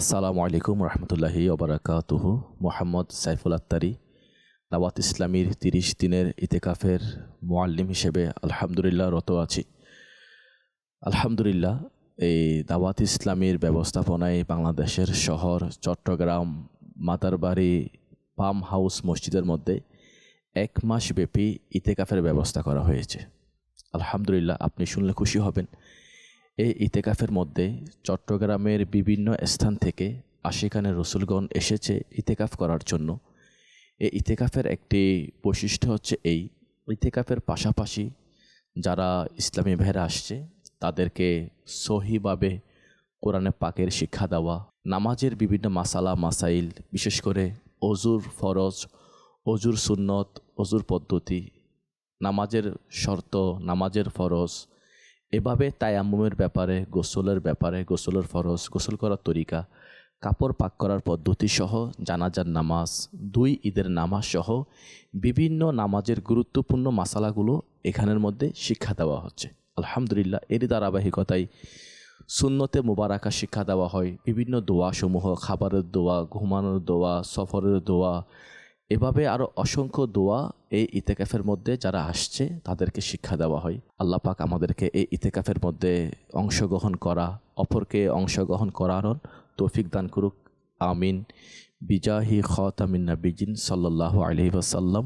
আসসালামু আলাইকুম রহমতুল্লাহি ওবরাকাতুহু। মোহাম্মদ সাইফুল আত্তারি, দাওয়াত ইসলামীর ৩০ দিনের ইতেকাফের মুআল্লিম হিসেবে আলহামদুলিল্লাহ রত আছি। আলহামদুলিল্লাহ, এই দাওয়াত ইসলামীর ব্যবস্থাপনায় বাংলাদেশের শহর চট্টগ্রাম মাতারবাড়ি পাম হাউস মসজিদের মধ্যে ১ মাস ব্যাপী ইতেকাফের ব্যবস্থা করা হয়েছে। আলহামদুলিল্লাহ, আপনি শুনলে খুশি হবেন। এই ইতেকাফের মধ্যে চট্টগ্রামের বিভিন্ন স্থান থেকে আশিকানে রসুলগণ এসেছে ইতেকাফ করার জন্য। এই ইতেকাফের একটি বৈশিষ্ট্য হচ্ছে এই ইতেকাফের পাশাপাশি যারা ইসলামী ভাইরা আসছে তাদেরকে সহিভাবে কোরআনে পাকের শিক্ষা দেওয়া, নামাজের বিভিন্ন মাসালা মাসাইল, বিশেষ করে অজুর ফরজ, অজুর সুন্নত, অজুর পদ্ধতি, নামাজের শর্ত, নামাজের ফরজ, এভাবে তায়াম্মুমের ব্যাপারে, গোসলের ব্যাপারে, গোসলের ফরজ, গোসল করার তরিকা, কাপড় পাক করার পদ্ধতি সহ, জানাজার নামাজ, 2 ঈদের নামাজ সহ বিভিন্ন নামাজের গুরুত্বপূর্ণ মাসালাগুলো এখানের মধ্যে শিক্ষা দেওয়া হচ্ছে। আলহামদুলিল্লাহ, এরই ধারাবাহিকতায় সুন্নতে মুবারাকা শিক্ষা দেওয়া হয়। বিভিন্ন দোয়া সমূহ, খাবারের দোয়া, ঘুমানোর দোয়া, সফরের দোয়া, এভাবে আরও অসংখ্য দোয়া এই ইতেকাফের মধ্যে যারা আসছে তাদেরকে শিক্ষা দেওয়া হয়। আল্লাহ পাক আমাদেরকে এই ইতেকাফের মধ্যে অংশগ্রহণ করা, অপরকে অংশগ্রহণ করানোর তৌফিক দান করুক। আমিন। বিজাহি খাতামিন নাবিয়িন সাল্লাল্লাহু আলাইহি ওয়াসাল্লাম।